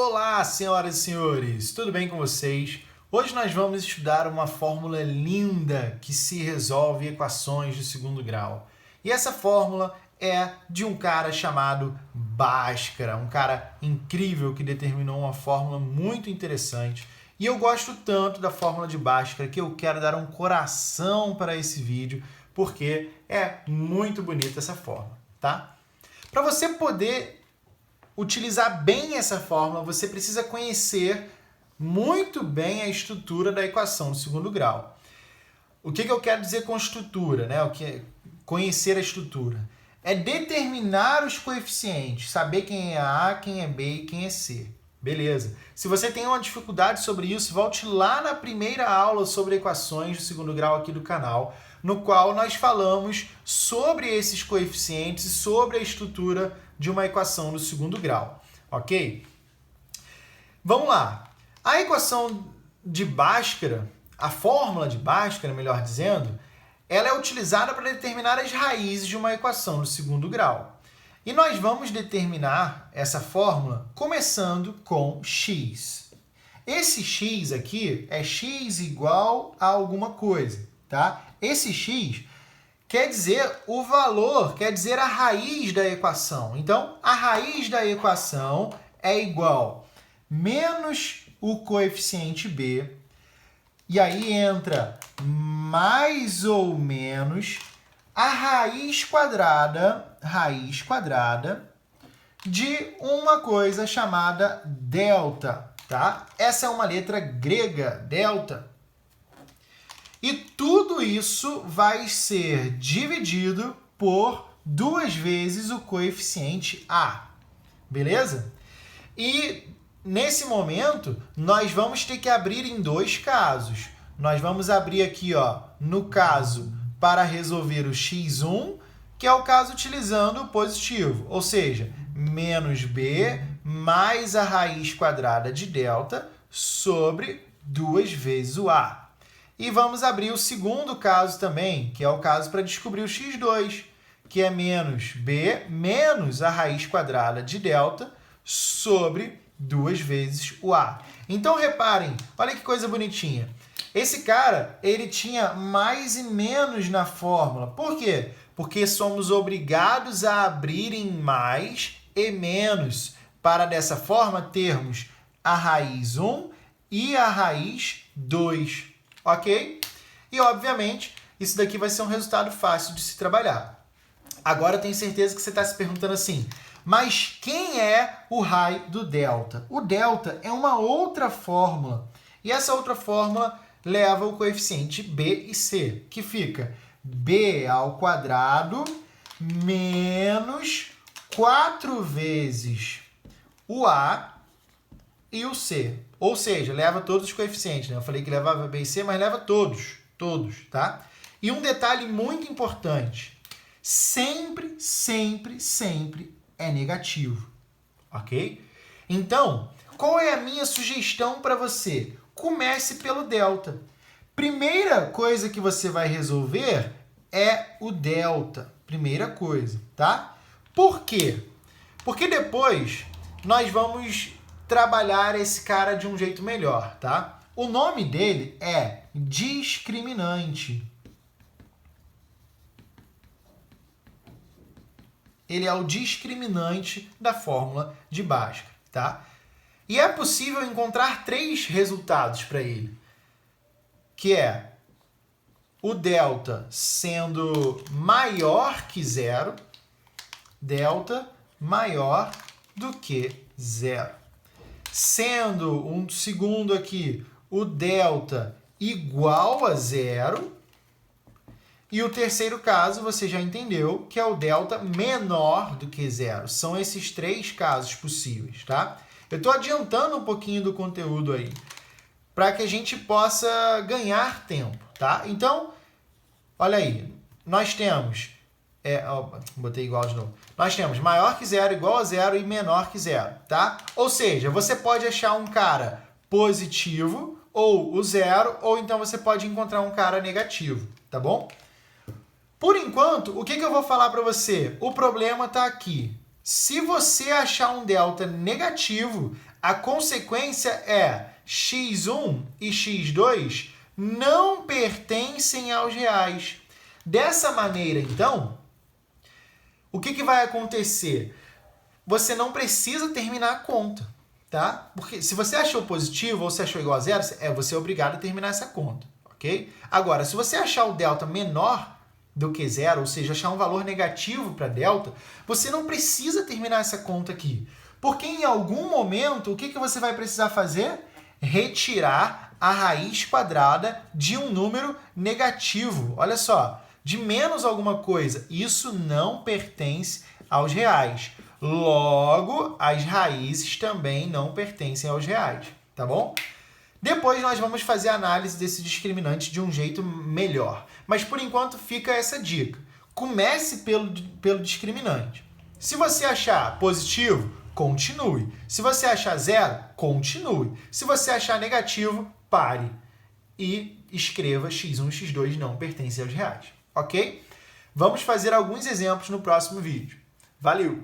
Olá, senhoras e senhores, tudo bem com vocês? Hoje nós vamos estudar uma fórmula linda que se resolve equações de segundo grau. E essa fórmula é de um cara chamado Bhaskara, um cara incrível que determinou uma fórmula muito interessante. E eu gosto tanto da fórmula de Bhaskara que eu quero dar um coração para esse vídeo, porque é muito bonita essa fórmula, tá? Para você poder utilizar bem essa fórmula, você precisa conhecer muito bem a estrutura da equação do segundo grau. O que eu quero dizer com estrutura, né? O que é conhecer a estrutura? É determinar os coeficientes, saber quem é A, quem é B e quem é C. Beleza. Se você tem uma dificuldade sobre isso, volte lá na primeira aula sobre equações do segundo grau aqui do canal, no qual nós falamos sobre esses coeficientes e sobre a estrutura de uma equação do segundo grau, ok? Vamos lá. A equação de Bhaskara, a fórmula de Bhaskara, melhor dizendo, ela é utilizada para determinar as raízes de uma equação do segundo grau. E nós vamos determinar essa fórmula começando com x. Esse x aqui é x igual a alguma coisa, tá? Esse x quer dizer o valor, quer dizer a raiz da equação. Então, a raiz da equação é igual menos o coeficiente b, e aí entra mais ou menos a raiz quadrada de uma coisa chamada delta, tá? Essa é uma letra grega, delta. E tudo isso vai ser dividido por 2 vezes o coeficiente a, beleza? E nesse momento, nós vamos ter que abrir em dois casos. Nós vamos abrir aqui, ó, no caso para resolver o x1, que é o caso utilizando o positivo, ou seja, menos b mais a raiz quadrada de delta sobre 2 vezes o a. E vamos abrir o segundo caso também, que é o caso para descobrir o x2, que é menos b menos a raiz quadrada de delta sobre 2 vezes o a. Então, reparem, olha que coisa bonitinha. Esse cara, ele tinha mais e menos na fórmula. Por quê? Porque somos obrigados a abrir em mais e menos, para dessa forma termos a raiz 1 e a raiz 2. Ok? E, obviamente, isso daqui vai ser um resultado fácil de se trabalhar. Agora, eu tenho certeza que você está se perguntando assim, mas quem é o raio do delta? O delta é uma outra fórmula. E essa outra fórmula leva o coeficiente b e c, que fica b ao quadrado menos 4 vezes o a e o c. Ou seja, leva todos os coeficientes, né? Eu falei que levava b e c, mas leva todos, tá? E um detalhe muito importante, sempre é negativo, ok? Então, qual é a minha sugestão para você? Comece pelo delta. Primeira coisa que você vai resolver é o delta, primeira coisa, tá? Por quê? Porque depois nós vamos trabalhar esse cara de um jeito melhor, tá? O nome dele é discriminante. Ele é o discriminante da fórmula de Bhaskara, tá? E é possível encontrar 3 resultados para ele, que é o delta sendo maior que zero, delta maior do que zero. Sendo um segundo aqui, o delta igual a zero. E o terceiro caso, você já entendeu, que é o delta menor do que zero. São esses 3 casos possíveis, tá? Eu estou adiantando um pouquinho do conteúdo aí, para que a gente possa ganhar tempo, tá? Então, olha aí, nós temos... botei igual de novo. Nós temos maior que zero, igual a zero e menor que zero, tá? Ou seja, você pode achar um cara positivo, ou o zero, ou então você pode encontrar um cara negativo, tá bom? Por enquanto, o que eu vou falar para você? O problema está aqui. Se você achar um delta negativo, A consequência é x1 e x2 não pertencem aos reais. Dessa maneira, então, o que vai acontecer? Você não precisa terminar a conta, tá? Porque se você achou positivo ou se achou igual a zero, você é obrigado a terminar essa conta, ok? Agora, se você achar o delta menor do que zero, ou seja, achar um valor negativo para delta, você não precisa terminar essa conta aqui. Porque em algum momento, o que você vai precisar fazer? Retirar a raiz quadrada de um número negativo. Olha só, de menos alguma coisa. Isso não pertence aos reais. Logo, as raízes também não pertencem aos reais, tá bom? Depois nós vamos fazer a análise desse discriminante de um jeito melhor. Mas por enquanto fica essa dica. Comece pelo discriminante. Se você achar positivo, continue. Se você achar zero, continue. Se você achar negativo, pare. E escreva x1 e x2 não pertencem aos reais. Ok? Vamos fazer alguns exemplos no próximo vídeo. Valeu!